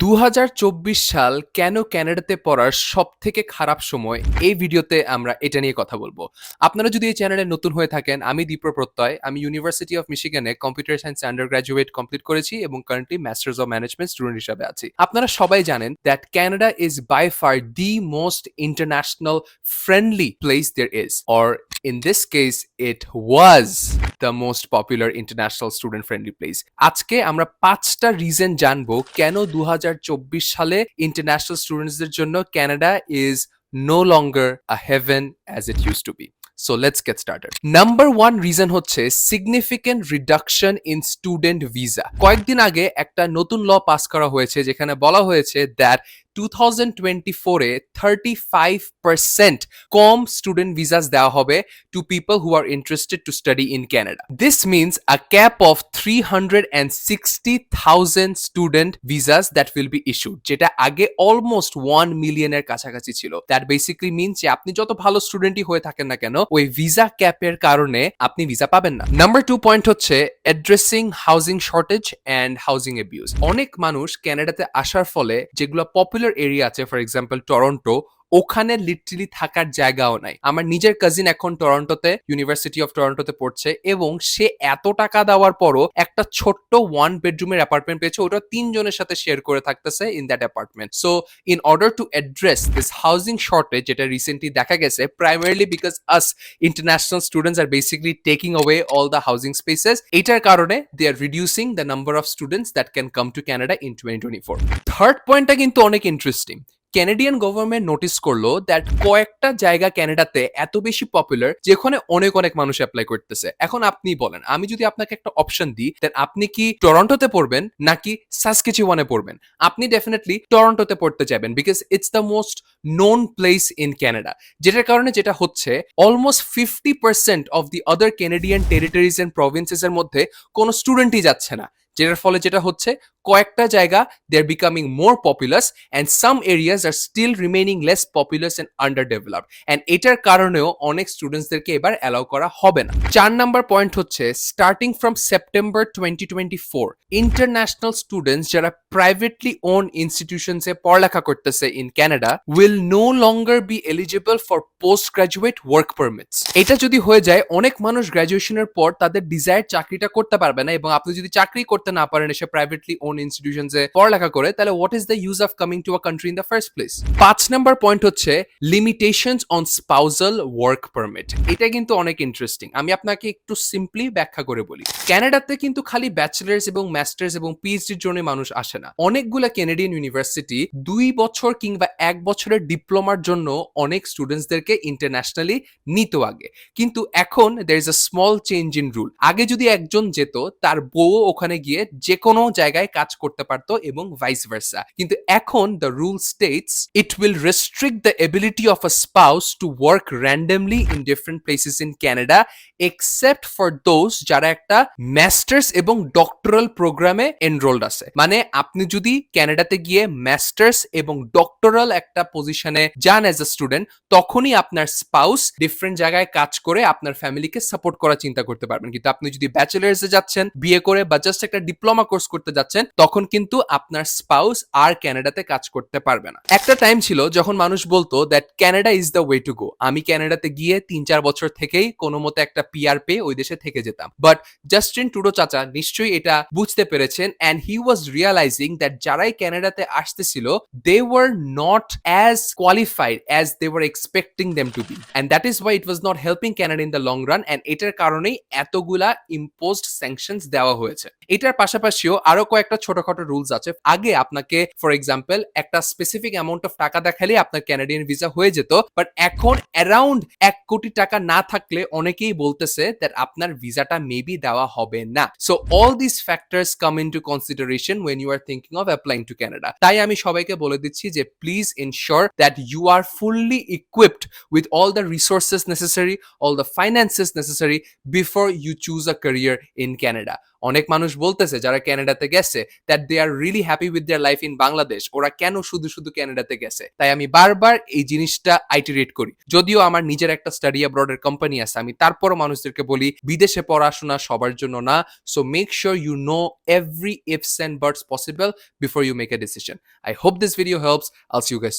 2024 সাল কেন কানাডাতে পড়ার সবথেকে খারাপ সময় এই ভিডিওতে আমরা এটা নিয়ে কথা বলবো। আপনারা যদি এই চ্যানেলে নতুন হয়ে থাকেন, আমি দীপ্র প্রত্যয়। আমি ইউনিভার্সিটি অফ মিশিগানে computer science undergraduate complete করেছি এবং currently masters of management student হিসাবে আছি। আপনারা সবাই জানেন that Canada is by far the most international friendly place there is, or in this case it was the most popular international student friendly place. আজকে আমরা 5টা রিজন জানবো কেন 2024 সালে ইন্টারন্যাশনাল স্টুডেন্টসদের জন্য Canada is no longer a heaven as it used to be. So let's get started. Number 1 reason হচ্ছে significant reduction in student visa. কয়েকদিন আগে একটা নতুন ল পাস করা হয়েছে যেখানে বলা হয়েছে that 2024 A 35% com student visas দেওয়া হবে to people who are interested to study in Canada. This means a cap of 360,000 student visas that will be issued, যেটা আগে almost 1 million এর কাছাকাছি ছিল. That basically means যে আপনি যত ভালো স্টুডেন্টই হয়ে থাকেন না কেন, ওই ভিসা ক্যাপের কারণে আপনি ভিসা পাবেন না. নাম্বার 2 পয়েন্ট হচ্ছে addressing housing shortage and housing abuse. অনেক মানুষ কানাডাতে আসার ফলে যেগুলো পপুলার এরিয়া আছে, ফর এক্সাম্পল টরন্টো, ওখানে লিটারালি থাকার জায়গাও নাই. আমার নিজের কাজিন এখন টরন্টোতে, ইউনিভার্সিটি অফ টরন্টোতে পড়ছে, এবং সে এত টাকা দেওয়ার পরও একটা ছোট্ট 1 বেডরুমের অ্যাপার্টমেন্ট পেয়েছে, ওটা 3 জনের সাথে শেয়ার করে থাকতেছে in that apartment. So in order to address this housing shortage, যেটা রিসেন্টলি দেখা গেছে primarily because us international students are basically taking away all the housing spaces, এটার কারণে they are reducing the number of students that can come to Canada in 2024. Third পয়েন্টটা কিন্তু অনেক interesting. Canadian government notice করলো that কয়েকটা জায়গা ক্যানাডাতে এত বেশি পপুলার যেখানে অনেক অনেক মানুষ অ্যাপ্লাই করতেছে. এখন আপনি বলেন, আমি যদি আপনাকে একটা অপশন দিই, দেন আপনি কি টরন্টোতে পড়বেন নাকি সাসকেচুয়ানে পড়বেন? আপনি ডেফিনেটলি টরন্টোতে পড়তে চাইবেন because it's the most known place in Canada. যেটার কারণে যেটা হচ্ছে, almost 50% of the other Canadian territories and provinces এর মধ্যে কোনো স্টুডেন্টই যাচ্ছে না. যেটার ফলে যেটা হচ্ছে, কয়েকটা জায়গা they are becoming more populous and some areas are still remaining less populous and underdeveloped, and এটার কারণেও অনেক স্টুডেন্টসদেরকে এবার অ্যালাউ করা হবে না. 4 নাম্বার পয়েন্ট হচ্ছে, starting from September 2024 international students যারা প্রাইভেটলি ওন ইনস্টিটিউশনসে পড়ালেখা করতেছে in Canada will no longer be eligible for post graduate work permits. এটা যদি হয়ে যায়, অনেক মানুষ গ্রাজুয়েশনের পর তাদের ডিজায়ার চাকরিটা করতে পারবে না, এবং আপনি যদি চাকরি করতে না পারেন এসে প্রাইভেটলি ওন ইনস্টিটিউশনসে পড়ালেখা করে, তাহলে what is the use of coming to a country in the first place? 5 number point হচ্ছে limitations on spousal work permit. এটা কিন্তু অনেক ইন্টারেস্টিং. আমি আপনাকে একটু সিম্পলি ব্যাখ্যা করে বলি. কানাডাতে কিন্তু খালি ব্যাচেলার্স এবং মাস্টার্স এবং পিএইচডির জন্য মানুষ আসে না. অনেকগুলা কানাডিয়ান ইউনিভার্সিটি 2 বছর কিংবা 1 বছরের ডিপ্লোমার জন্য অনেক স্টুডেন্টসদেরকে ইন্টারন্যাশনালি নিত আগে. কিন্তু এখন there is a small change in rule. আগে যদি একজন যেত, তার বউ ওখানে গিয়ে যে কোনো জায়গায় কাজ করতে পারতো এবং ভাইস ভার্সা. কিন্তু এখন the rule states it will restrict the ability of a spouse to work randomly in different places in Canada except for those যারা একটা মাস্টার্স এবং ডক্টরাল প্রোগ্রামে এনরোলড আছে. মানে আপনি যদি কানাডাতে গিয়ে মাস্টার্স এবং ডক্টরাল একটা পজিশনে যান অ্যাজ আ স্টুডেন্ট, তখনই আপনার স্পাউস ডিফারেন্ট জায়গায় কাজ করে আপনার ফ্যামিলিকে সাপোর্ট করার চিন্তা করতে পারবেন. কিন্তু আপনি যদি ব্যাচেলার্সে যাচ্ছেন বিয়ে করে বা জাস্ট একটা ডিপ্লোমা কোর্স করতে যাচ্ছেন, তখন কিন্তু আপনার স্পাউস আর কানাডাতে কাজ করতে পারবে না. একটা টাইম ছিল যখন মানুষ বলতো that Canada is the way to go. আমি কানাডাতে গিয়ে 3-4 বছর থেকেই কোনো মতে একটা পিআর পেয়ে ওই দেশে থেকে যেতাম. বাট জাস্টিন ট্রুডো চাচা নিশ্চয়ই এটা বুঝতে পেরেছেন, অ্যান্ড হি ওয়াজ রিয়ালাইজিং দ্যাট যারাই কানাডাতে আসতেছিল they were not as qualified as they were expecting them to be, and that is why it was not helping Canada in the long run, and এটার কারণেই এতগুলা ইম্পোজড স্যাংশনস দেওয়া হয়েছে. এটার পাশাপাশিও আরো কয়েকটা ছোটখাটো রুলস আছে. আগে আপনাকে ফর এক্সাম্পল একটা স্পেসিফিক অ্যামাউন্ট অফ টাকা দেখালে আপনার ক্যানাডিয়ান ভিসা হয়ে যেত, বাট এখন অ্যারাউন্ড 1 কোটি টাকা না থাকলে অনেকেই বলতেছে দ্যাট আপনার ভিসাটা মেবি দেওয়া হবে না. So all this factors come into consideration when you are thinking of applying to Canada. তাই আমি সবাইকে বলে দিচ্ছি যে please ensure that you are fully equipped with all the resources necessary, all the finances necessary before you choose a career in Canada. অনেক মানুষ বলতেছে যারা ক্যানাডাতে গেছে that they are really happy with their life in Bangladesh. ওরা কেন শুধু শুধু ক্যানাডাতে গেছে? তাই আমি বারবার এই জিনিসটা আইটারেট করি। যদিও আমার নিজের একটা স্টাডি অ্যাব্রড এর কোম্পানি আছে, আমি তারপরও মানুষদেরকে বলি বিদেশে পড়াশোনা সবার জন্য না। So make sure you know every ifs and buts possible before you make a decision. I hope this video helps. I'll see you guys soon.